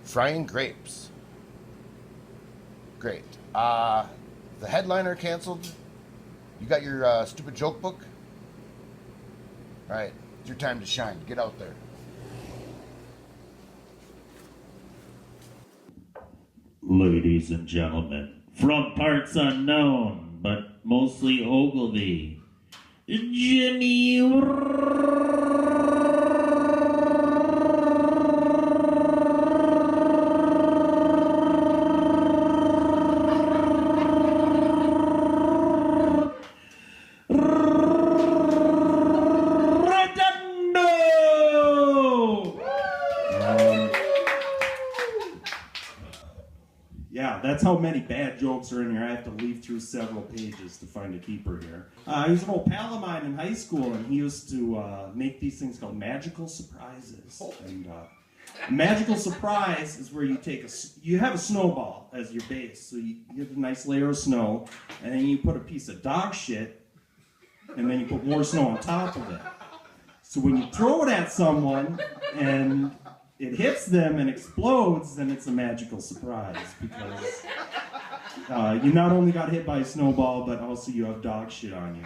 Frying grapes. Great. The headliner canceled. You got your stupid joke book? All right, it's your time to shine. Get out there. Ladies and gentlemen, from parts unknown, but mostly Ogilvy, Jimmy Redondo! Yeah, that's how many bad jokes are in here. I have to leaf through several pages to find a keeper here. He was an old pal of mine in high school, and he used to make these things called magical surprises. And a magical surprise is where you take you have a snowball as your base, so you get a nice layer of snow, and then you put a piece of dog shit, and then you put more snow on top of it. So when you throw it at someone, and it hits them and explodes, then it's a magical surprise because you not only got hit by a snowball, but also you have dog shit on you.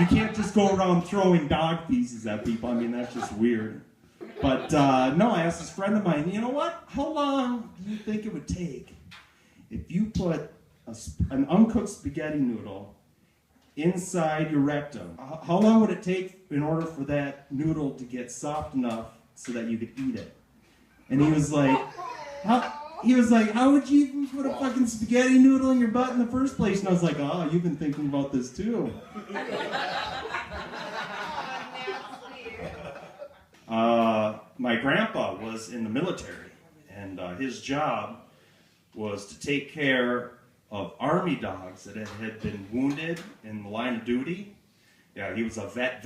You can't just go around throwing dog pieces at people. I mean, that's just weird. But no, I asked this friend of mine, you know what? How long do you think it would take if you put an uncooked spaghetti noodle inside your rectum? How long would it take in order for that noodle to get soft enough so that you could eat it? And he was like, how would you even put a fucking spaghetti noodle in your butt in the first place? And I was like, oh, you've been thinking about this too. My grandpa was in the military, and his job was to take care of army dogs that had been wounded in the line of duty. Yeah, he was a vet.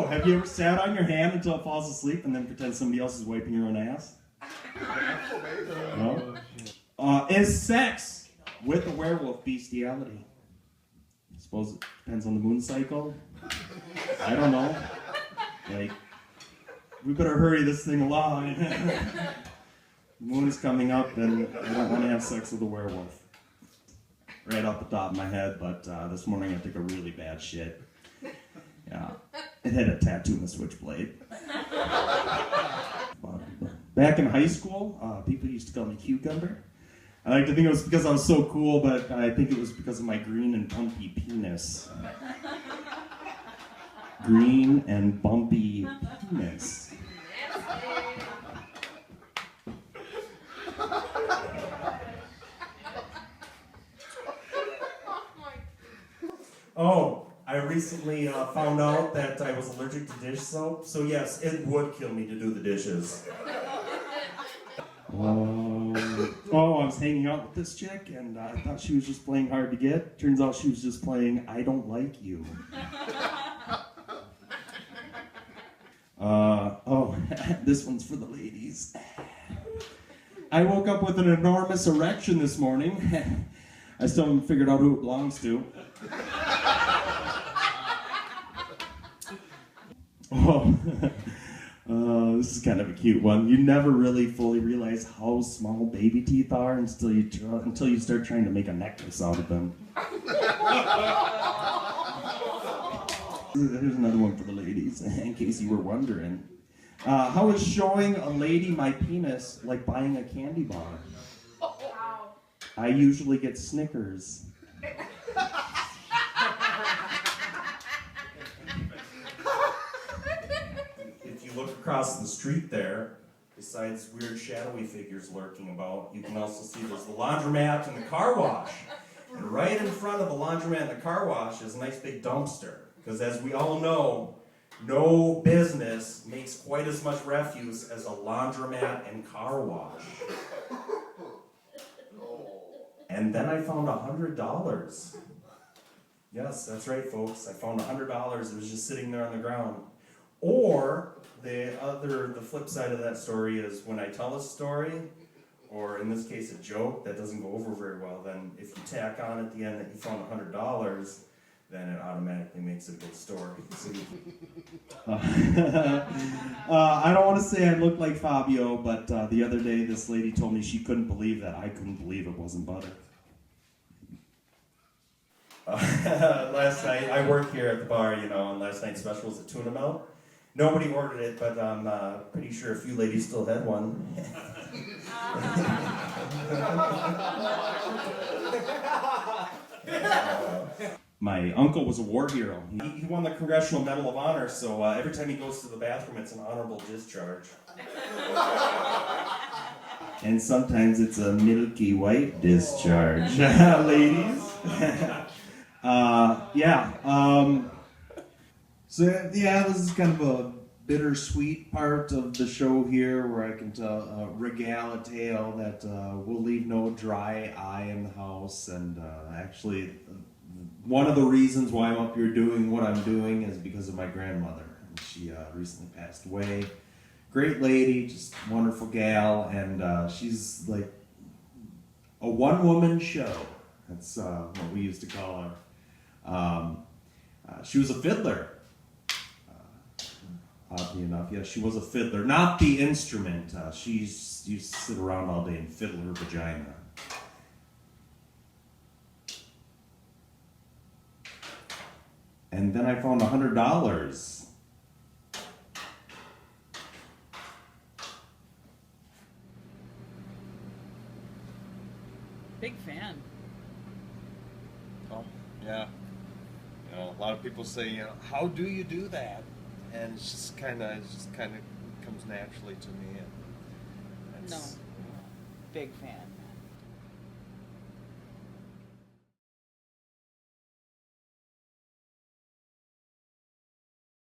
Have you ever sat on your hand until it falls asleep and then pretend somebody else is wiping your own ass? No? Is sex with a werewolf bestiality? I suppose it depends on the moon cycle. I don't know. Like, we better hurry this thing along. The moon is coming up and I don't want to have sex with a werewolf. Right off the top of my head, but this morning I took a really bad shit. Yeah, it had a tattoo and a switchblade. Back in high school, people used to call me Cucumber. I like to think it was because I was so cool, but I think it was because of my green and bumpy penis. Green and bumpy penis. Oh, I recently found out that I was allergic to dish soap, so yes, it would kill me to do the dishes. I was hanging out with this chick, and I thought she was just playing hard to get. Turns out she was just playing I Don't Like You. This one's for the ladies. I woke up with an enormous erection this morning. I still haven't figured out who it belongs to. This is kind of a cute one. You never really fully realize how small baby teeth are until you start trying to make a necklace out of them. Here's another one for the ladies, in case you were wondering. How is showing a lady my penis like buying a candy bar? I usually get Snickers. If you look across the street there, besides weird shadowy figures lurking about, you can also see there's the laundromat and the car wash. And right in front of the laundromat and the car wash is a nice big dumpster. Because as we all know, no business makes quite as much refuse as a laundromat and car wash. And then I found $100. Yes, that's right, folks. I found $100. It was just sitting there on the ground. Or the flip side of that story is when I tell a story, or in this case a joke that doesn't go over very well, then if you tack on at the end that you found $100, then it automatically makes it a good story. So I don't want to say I look like Fabio, but the other day this lady told me she couldn't believe that I couldn't believe it wasn't butter. Last night, I work here at the bar, and last night's special was a tuna melt. Nobody ordered it, but I'm pretty sure a few ladies still had one. My uncle was a war hero. He won the Congressional Medal of Honor, so every time he goes to the bathroom, it's an honorable discharge. And sometimes it's a milky white discharge, ladies. This is kind of a bittersweet part of the show here where I can regale a tale that will leave no dry eye in the house. And actually, one of the reasons why I'm up here doing what I'm doing is because of my grandmother. And she recently passed away. Great lady, just wonderful gal, and she's like a one-woman show. That's what we used to call her. She was a fiddler. Oddly enough, yeah, she was a fiddler. Not the instrument. She used to sit around all day and fiddle her vagina. And then I found $100. Big fan. Oh, yeah. A lot of people say, how do you do that? And it just kind of comes naturally to me. And No. Big fan.